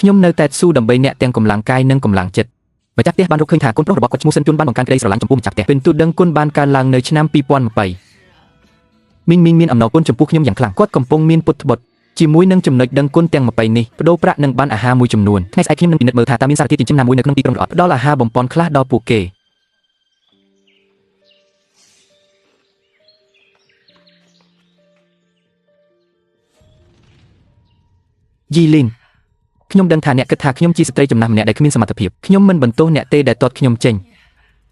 ខ្ញុំនៅតែស៊ូដើម្បីអ្នកទាំងកម្លាំងកាយនិងកម្លាំងចិត្តម្ចាស់ផ្ទះបានរកឃើញថាកូនប្រុសរបស់គាត់ឈ្មោះសិនជុនបានបង្កើនក្តីស្រឡាញ់ចំពោះម្ចាស់ផ្ទះពិន្ទុដឹងគុណបានកើនឡើងនៅឆ្នាំ2020មីងមានអំណរគុណចំពោះខ្ញុំយ៉ាងខ្លាំងគាត់កំពុងមានពុតត្បុតជាមួយនឹងចំណុចដឹងគុណទាំង20នេះបដូរប្រាក់និងបានអាហារមួយចំនួនថ្ងៃស្អែកខ្ញុំនឹងពិនិត្យមើលថាតើមានសារធាតុចិញ្ចឹមណាមួយនៅក្នុងទីក្រុងឬអត់ផ្ដល់អាហារបំពន់ខ្លះដល់ពួកគេយីលីនខ្ញុំដឹងថាអ្នកគិតថាខ្ញុំជាស្ត្រីចំណាស់ម្នាក់ដែលគ្មានសមត្ថភាពខ្ញុំមិនបន្ទោសអ្នកទេដែលទាត់ខ្ញុំចេញ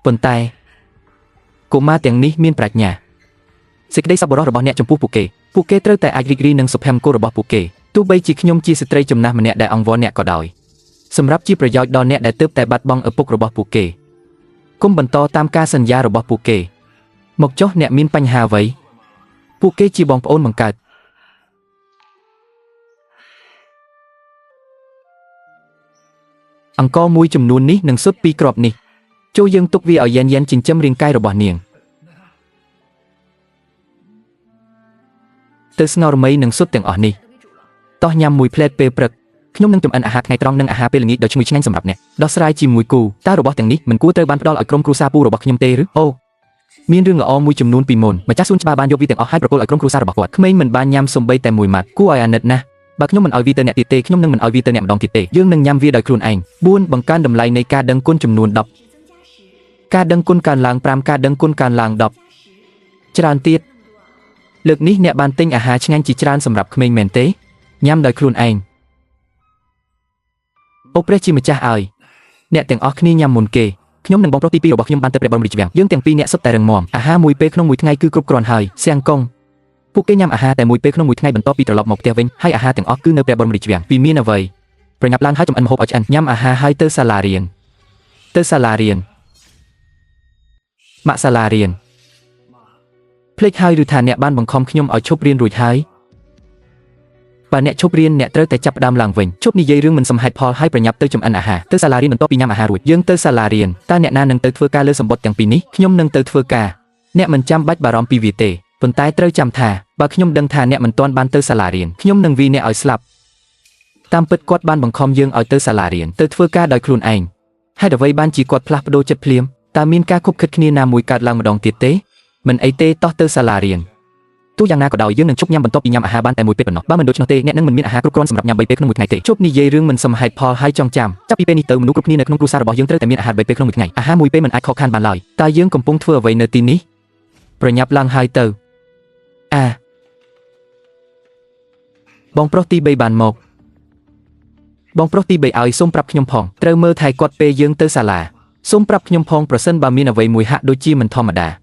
ប៉ុន្តែកុមារទាំងនេះមានប្រាជ្ញាសេចក្តីសប្បុរសរបស់អ្នកចំពោះពួកគេត្រូវតែអាចរីករាយនឹងសុភមង្គលរបស់ពួកគេទោះបីជាខ្ញុំជាស្ត្រីចំណាស់ម្នាក់ដែលអង្វរអ្នកក៏ដោយសម្រាប់ជាប្រយោជន៍ដល់អ្នកដែលទើបតែបាត់បង់ឪពុករបស់ពួកគេគុំបន្តតាមការសន្យារបស់ពួកគេមកចុះអ្នកមានបញ្ហាអ្វីពួកគេជាបងប្អូនបង្កើតអង្គមួយចំនួននេះនឹងសុទ្ធពីក្របនេះចូលយើងទុកវាឲ្យយែនចិញ្ចឹមរាងកាយរបស់នាងទៅស្ងោរមីនឹងសុទ្ធទាំងអស់នេះតោះញ៉ាំមួយផ្លែតពេលព្រឹកខ្ញុំនឹងចម្អិនអាហារថ្ងៃត្រង់និងអាហារពេលល្ងាចដ៏ឈ្ងុយឆ្ងាញ់សម្រាប់អ្នកដោះស្រាយជាមួយគូតើរបស់ទាំងនេះមិនគួរត្រូវបានផ្ដល់ឲ្យក្រុមគ្រួសារពូរបស់ខ្ញុំទេឬអូមានរឿងល្អមួយចំនួនពីមុនម្ចាស់សួនច្បារបានយកវាទាំងអស់ឲ្យប្រគល់ឲ្យក្រុមគ្រួសាររបស់គាត់ក្មេងមិនបានញ៉ាំសូម្បីតែមួយម៉ាត់គួរឲ្យអាណិតណាស់បើខ្ញុំមិនឲ្យវាទៅអ្នកទៀតទេខ្ញុំនឹងមិនឲ្យវាទៅអ្នកម្ដងទៀតទេយើងនឹងញ៉ាំវាដោយខ្លួនឯង4បង្កើនតម្លៃនៃការដឹងគុណចំនួន10ការដឹងគុណកើនឡើង5ការដឹងគុណកើនឡើង10ច្រើនទៀតលើកនេះអ្នកបានទិញអាហារឆ្ងាញ់ជាច្រើនសម្រាប់ក្មេងមែនទេញ៉ាំដោយខ្លួនឯងអូព្រះជាម្ចាស់ឲ្យអ្នកទាំងអស់គ្នាញ៉ាំមុនគេខ្ញុំនិងបងប្រុសទី2របស់ខ្ញុំបានទៅព្រះបរមរាជវាំងយើងទាំងពីរអ្នកសុទ្ធតែរឹងមាំអាហារមួយពេលក្នុងមួយថ្ងៃគឺគ្រប់គ្រាន់ហើយសៀងកុងពួកគេញ៉ាំអាហារតែមួយពេលក្នុងមួយថ្ងៃបន្ទាប់ពីត្រឡប់មកផ្ទះវិញហើយអាហារទាំងអស់គឺនៅព្រះបរមរាជវាំងពីមានអ្វីប្រញាប់ឡើងហើយចម្អិនម្ហូបឲ្យឆ្អិនញ៉ាំអាហារហើយទៅសាលារៀនម៉ាក់សាលារៀនភ្លេចហើយឬថាអ្នកបានបង្ខំខ្ញុំឲ្យឈប់រៀនរួចហើយបើអ្នកឈប់រៀនអ្នកត្រូវតែចាប់ផ្ដើមឡើងវិញឈប់និយាយរឿងមិនសមហេតុផលហើយប្រញាប់ទៅចម្អិនអាហារទៅសាលារៀនបន្ទាប់ពីញ៉ាំអាហាររួចយើងទៅសាលារៀនតើអ្នកណានឹងទៅធ្វើការលើសម្បត្តិទាំងពីរនេះខ្ញុំនឹងទៅធ្វើការអ្នកមិនចាំបាច់បារម្ភពីវាទេប៉ុន្តែត្រូវចាំថាបើខ្ញុំដឹងថាអ្នកមិនទាន់បានទៅសាលារៀនខ្ញុំនឹងវាអ្នកឲ្យស្លាប់តាមពិតគាត់បានបង្ខំយើងឲ្យទៅសាលារៀនទៅធ្វើការដោយខ្លួនឯងហេតុអ្វីបានជាគាត់ផ្លាស់ប្ដូរចិត្តភ្លាមតើមានការខុបខិតគ្នាណាមួយកើតឡើងម្ដងទៀតទេមិនអីទេតោះទៅសាលារៀនទោះយ៉ាងណាក៏ដោយយើងនឹងជប់ញ៉ាំបន្ទាប់ពីញ៉ាំអាហារបានតែមួយពេលប៉ុណ្ណោះបើមិនដូច្នោះទេអ្នកនឹងមិនមានអាហារគ្រប់គ្រាន់សម្រាប់ញ៉ាំ3ពេលក្នុងមួយថ្ងៃទេជប់និយាយរឿងមិនសមហេតុផលហើយចងចាំចាប់ពីពេលនេះទៅមនុស្សគ្រប់គ្នានៅក្នុងគ្រួសាររបស់យើងត្រូវតែមានអាហារ3ពេលក្នុងមួយថ្ងៃអាហារមួយពេលមិនអាចខកខានបានឡើយតើយើងកំពុងធ្វើអ្វីនៅទីនេះប្រញាប់ឡើងហើយទៅបងប្រុសទី3បានមកបងប្រុសទី3ឲ្យសូមប្រាប់ខ្ញុំផងត្រូវមើលថែគាត់ពេលយើងទៅសាលាសូមប្រាប់ខ្ញុំផងប្រសិនបើមានអ្វីមួយហាក់ដូចជាមិនធម្មតា